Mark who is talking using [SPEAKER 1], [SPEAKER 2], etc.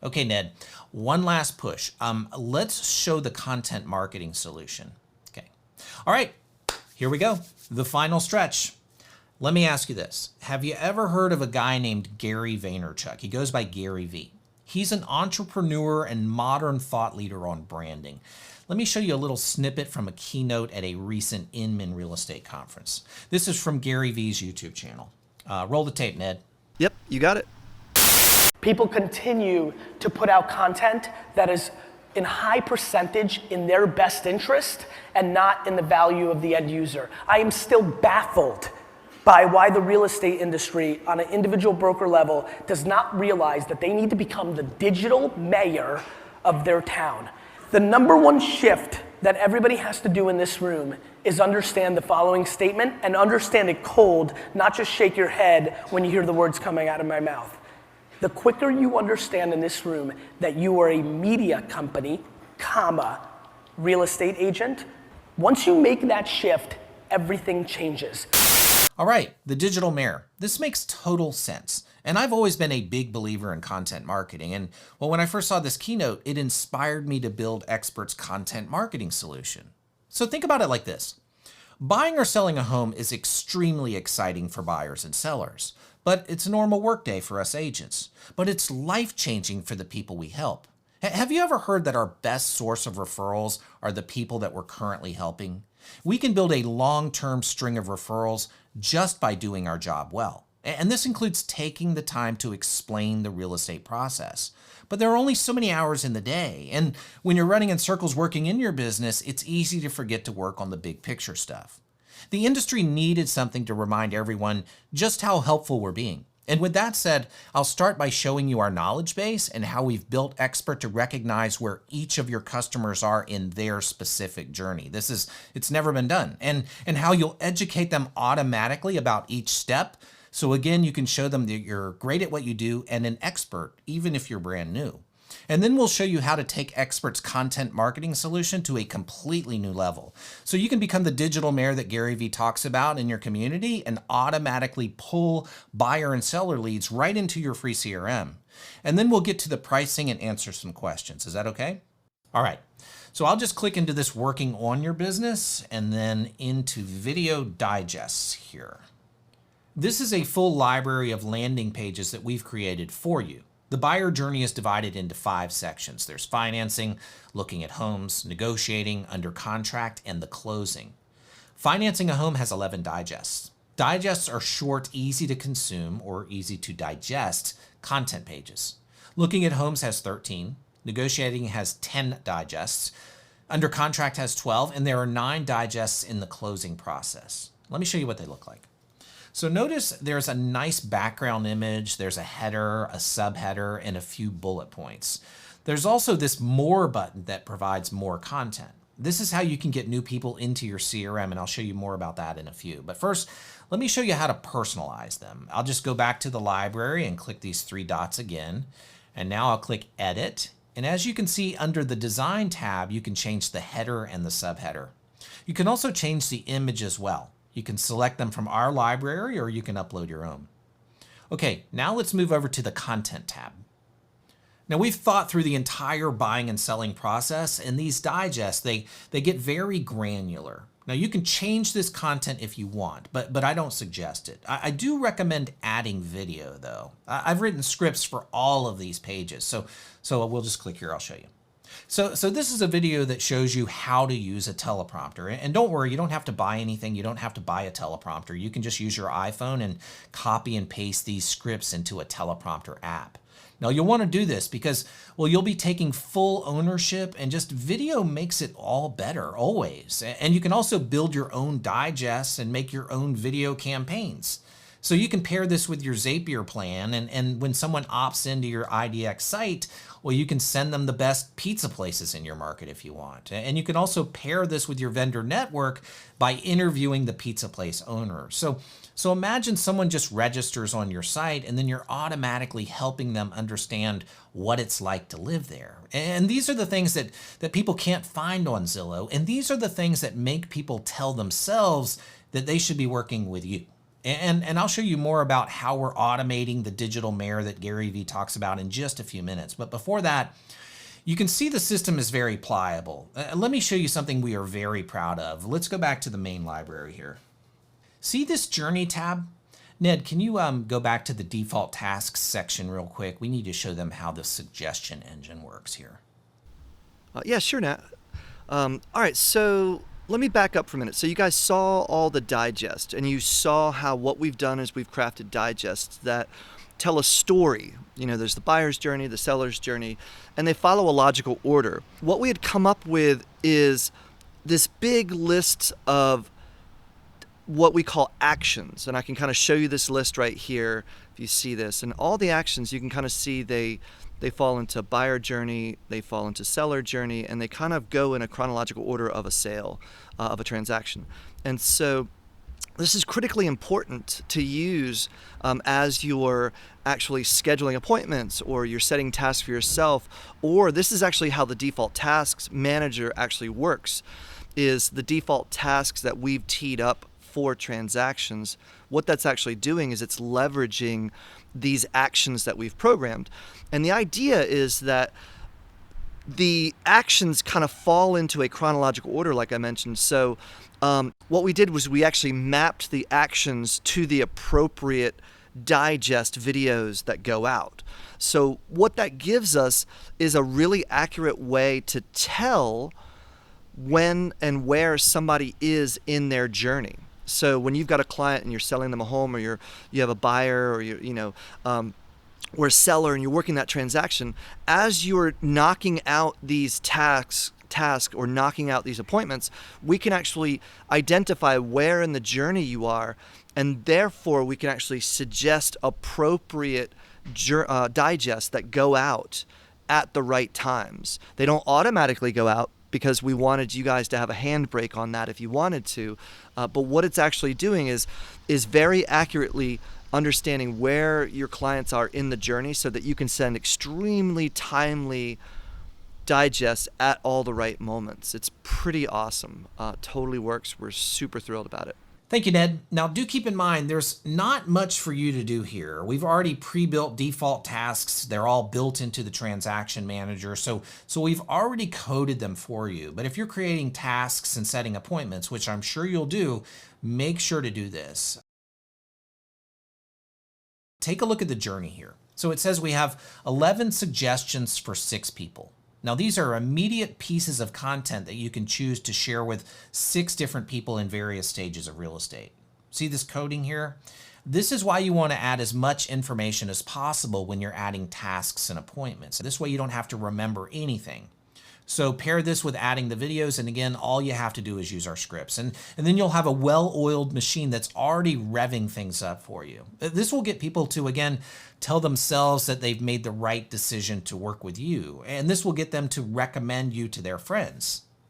[SPEAKER 1] Okay, Ned, one last push. Let's show the content marketing solution. Okay. All right, here we go. The final stretch. Let me ask you this. Have you ever heard of a guy named Gary Vaynerchuk? He goes by Gary V. He's an entrepreneur and modern thought leader on branding. Let me show you a little snippet from a keynote at a recent Inman Real Estate conference. This is from Gary V's YouTube channel. Roll the tape, Ned.
[SPEAKER 2] Yep, you got it.
[SPEAKER 3] People continue to put out content that is in high percentage in their best interest and not in the value of the end user. I am still baffled by why the real estate industry on an individual broker level does not realize that they need to become the digital mayor of their town. The number one shift that everybody has to do in this room is understand the following statement and understand it cold, not just shake your head when you hear the words coming out of my mouth. The quicker you understand in this room that you are a media company, comma, real estate agent, once you make that shift, everything changes.
[SPEAKER 1] All right, the digital mayor. This makes total sense. And I've always been a big believer in content marketing. And well, when I first saw this keynote, it inspired me to build Expert's content marketing solution. So think about it like this. Buying or selling a home is extremely exciting for buyers and sellers, but it's a normal workday for us agents. But it's life-changing for the people we help. Have you ever heard that our best source of referrals are the people that we're currently helping? We can build a long-term string of referrals just by doing our job well. And this includes taking the time to explain the real estate process. But there are only so many hours in the day. And when you're running in circles working in your business, it's easy to forget to work on the big picture stuff. The industry needed something to remind everyone just how helpful we're being. And with that said, I'll start by showing you our knowledge base and how we've built Expert to recognize where each of your customers are in their specific journey. It's never been done. And how you'll educate them automatically about each step. So again, you can show them that you're great at what you do and an expert, even if you're brand new. And then we'll show you how to take Expert's content marketing solution to a completely new level. So you can become the digital mayor that Gary Vee talks about in your community and automatically pull buyer and seller leads right into your free CRM. And then we'll get to the pricing and answer some questions. Is that okay? All right. So I'll just click into this working on your business and then into video digests here. This is a full library of landing pages that we've created for you. The buyer journey is divided into 5 sections. There's financing, looking at homes, negotiating, under contract, and the closing. Financing a home has 11 digests. Digests are short, easy to consume or easy to digest content pages. Looking at homes has 13. Negotiating has 10 digests. Under contract has 12, and there are 9 digests in the closing process. Let me show you what they look like. So notice there's a nice background image, there's a header, a subheader, and a few bullet points. There's also this More button that provides more content. This is how you can get new people into your CRM, and I'll show you more about that in a few. But first, let me show you how to personalize them. I'll just go back to the library and click these 3 dots again. And now I'll click Edit. And as you can see under the Design tab, you can change the header and the subheader. You can also change the image as well. You can select them from our library or you can upload your own. Okay, now let's move over to the Content tab. Now we've thought through the entire buying and selling process, and these digests, they get very granular. Now you can change this content if you want, but I don't suggest it. I do recommend adding video though. I've written scripts for all of these pages, so we'll just click here, I'll show you. So this is a video that shows you how to use a teleprompter. And don't worry, you don't have to buy anything. You don't have to buy a teleprompter. You can just use your iPhone and copy and paste these scripts into a teleprompter app. Now you'll want to do this because, well, you'll be taking full ownership, and just video makes it all better always. And you can also build your own digests and make your own video campaigns. So you can pair this with your Zapier plan, and when someone opts into your IDX site, well, you can send them the best pizza places in your market if you want. And you can also pair this with your vendor network by interviewing the pizza place owner. So imagine someone just registers on your site, and then you're automatically helping them understand what it's like to live there. And these are the things that people can't find on Zillow, and these are the things that make people tell themselves that they should be working with you. And I'll show you more about how we're automating the digital mayor that Gary Vee talks about in just a few minutes. But before that, you can see the system is very pliable. Let me show you something we are very proud of. Let's go back to the main library here. See this journey tab? Ned, can you go back to the default tasks section real quick? We need to show them how the suggestion engine works here.
[SPEAKER 2] Yeah, sure, Nat. All right, so let me back up for a minute. So you guys saw all the digest, and you saw how what we've done is we've crafted digests that tell a story. You know, there's the buyer's journey, the seller's journey, and they follow a logical order. What we had come up with is this big list of what we call actions, and I can kind of show you this list right here if you see this. And all the actions, you can kind of see they fall into buyer journey, they fall into seller journey, and they kind of go in a chronological order of a sale, of a transaction. And so this is critically important to use as you're actually scheduling appointments, or you're setting tasks for yourself, or this is actually how the default tasks manager actually works, is the default tasks that we've teed up for transactions. What that's actually doing is it's leveraging these actions that we've programmed. And the idea is that the actions kind of fall into a chronological order, like I mentioned. So what we did was we actually mapped the actions to the appropriate digest videos that go out. So what that gives us is a really accurate way to tell when and where somebody is in their journey. So when you've got a client and you're selling them a home, or you have a buyer, or or a seller, and you're working that transaction, as you're knocking out these tasks or knocking out these appointments, we can actually identify where in the journey you are, and therefore we can actually suggest appropriate digests that go out at the right times. They don't automatically go out, because we wanted you guys to have a handbrake on that if you wanted to. But what it's actually doing is very accurately understanding where your clients are in the journey, so that you can send extremely timely digests at all the right moments. It's pretty awesome. Totally works. We're super thrilled about it.
[SPEAKER 1] Thank you, Ned. Now, do keep in mind, there's not much for you to do here. We've already pre-built default tasks. They're all built into the transaction manager. So we've already coded them for you. But if you're creating tasks and setting appointments, which I'm sure you'll do, make sure to do this. Take a look at the journey here. So it says we have 11 suggestions for 6 people. Now, these are immediate pieces of content that you can choose to share with 6 different people in various stages of real estate. See this coding here? This is why you want to add as much information as possible when you're adding tasks and appointments. This way you don't have to remember anything. So pair this with adding the videos, and again, all you have to do is use our scripts. And then you'll have a well-oiled machine that's already revving things up for you. This will get people to, again, tell themselves that they've made the right decision to work with you. And this will get them to recommend you to their friends.